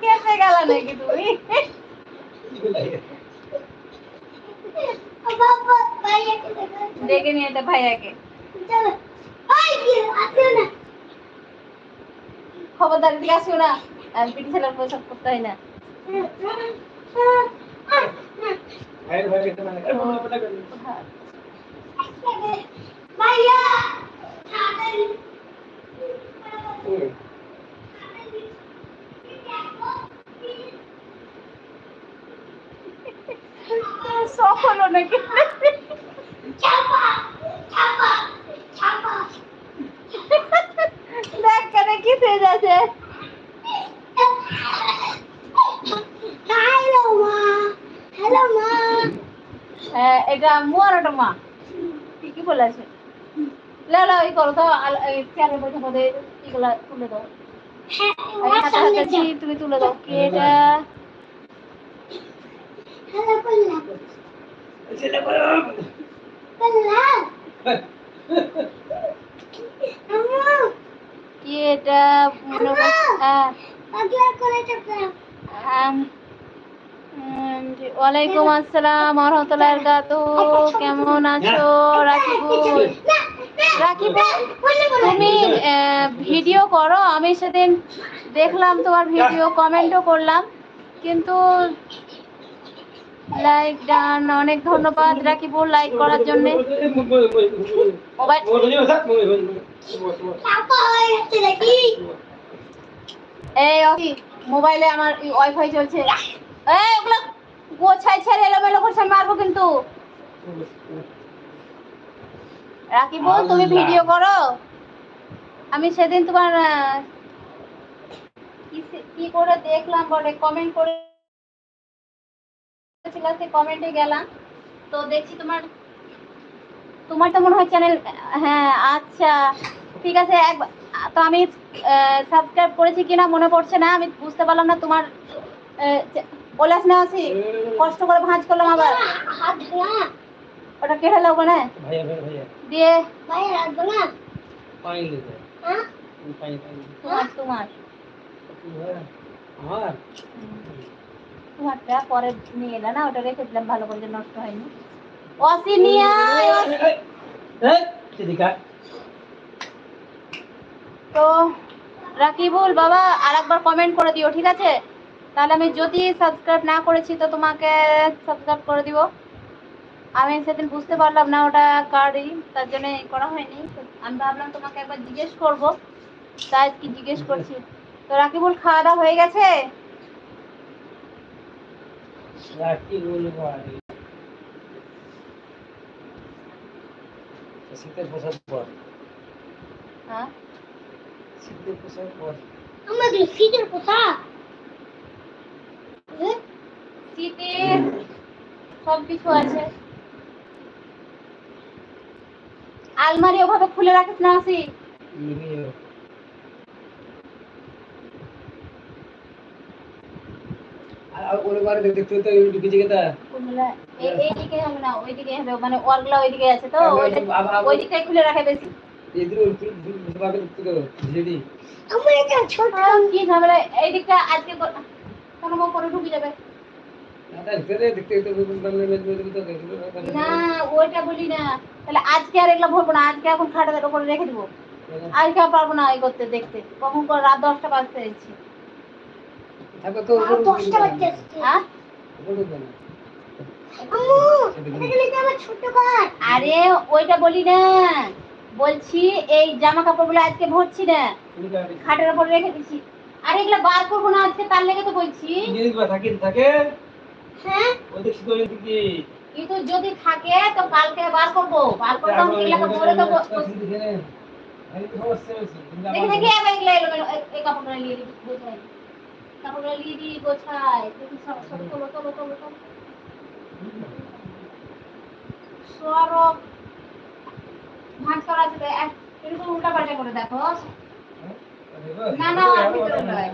কেসে গেল নাকি তুমি? ডেকে নিয়ে এটা ভাইয়াকে খবরদার দিকে আসিও না, আর পিটি ছেলের প্রসাদ করতে হয় না। শখ হলো নাকি? দেখ কেন কি ফেজ আছে। এটা আম্মু আর ওটা মা ঠিকই বলেছে। লা এই করো তো, চেয়ারে বসে বসে এগুলা তুলে দাও। হাতে হাতে তুমি তুলে দাও। কি এটা? কি এটা? ওয়ালাইকুম আসসালাম ওয়া রাহমাতুল্লাহি ওয়া বারাকাতুহু। কেমন আছো রাকিবুল? রাকিবুল তুমি ভিডিও করো, আমি সেদিন দেখলাম তোমার ভিডিও, কমেন্টও করলাম, কিন্তু লাইক ডান। অনেক ধন্যবাদ রাকিবুল লাইক করার জন্য। এই মোবাইলে আমার ওয়াইফাই চলছে। এই ওগুলো গোছাই ছেড়ে এলোমেলো করছে, মারবো কিন্তু। রাকিবুল তুমি ভিডিও করো, আমি সেদিন তোমার কি করে দেখলাম বলে, কমেন্ট করে কমেন্টে গেলাম তো দেখছি তোমার তো মনে হয় চ্যানেল। হ্যাঁ আচ্ছা ঠিক আছে। তো আমি সাবস্ক্রাইব করেছি কিনা মনে পড়ছে না, আমি বুঝতে পারলাম না তোমার। ওলাস না আছি, কষ্ট করে ভাঁজ করলাম আবার। ওটা কেটে লাগবে না দিয়ে তোমারটা পরে নিয়ে এলা না, ওটা রেখে দিলাম ভালো করে, নষ্ট হয়নি। তো রাকিবুল বাবা আরেকবার কমেন্ট করে দিও, ঠিক আছে? তাহলে আমি যদি সাবস্ক্রাইব না করেছি তো তোমাকে সাবস্ক্রাইব করে দিব। আমি সেদিন বুঝতে পারলাম না ওটা কার্ডই, তার জন্য করা হয়নি। আমি ভাবলাম তোমাকে একবার জিজ্ঞেস করব, তাই কি জিজ্ঞেস করছি। তো রাকিবুল খাওয়া দাওয়া হয়ে গেছে? রাকিবুল শীতের পোশাক পর। হ্যাঁ শীতের পোশাক পর। আমাদের শীতের পোশাক, শীতের সব কিছু আছে। আলমারি ওভাবে খুলে রাখিস না আসি। আর ওর বারে দেখতে তো ঢুকে যেটা কোনলা এইদিকে হবে না, ওইদিকে হবে, মানে ওয়ালগুলো ওইদিকে আছে তো ওইদিকটাই খুলে রাখে বেশি। এদিকে ভাবে দেখতে দাও রেডি। আমার এটা ছোট কি ঝামেলা, এই দিকটা আজকে কোনো করে ঢুকে যাবে না, ওইটা বলি না। তাহলে আজকে আর এগুলো ভরবো না, আজকে এখন খাটের উপরে রেখে দিব। আজকে আর পারবো না এই করতে দেখতে, কখন করে রাত 10টা বাজতে এসেছি। আরে ওইটা বলি না, বলছি এই জামা কাপড় গুলো আজকে ভরছি না, খাটের উপর রেখে দিচ্ছি। আরে এগুলো বার করবো না আজকে, তার লেগে তো বলছি। হ্যাঁ কিন্তু যদি থাকে তো কালকে বার করবো, বার করে তখন এগুলো ভরে দেবো। দেখি দেখি এগুলো এই কাপড়টা নিয়ে গোছাই, কাপড়টা নিয়ে গোছাই, দেখি সব তোলো তোলো তোলো তোলো সব ভাঁজ করা আছে। এরকম উল্টা পাল্টা করে দেখো। না না আর ভিতরে নয়।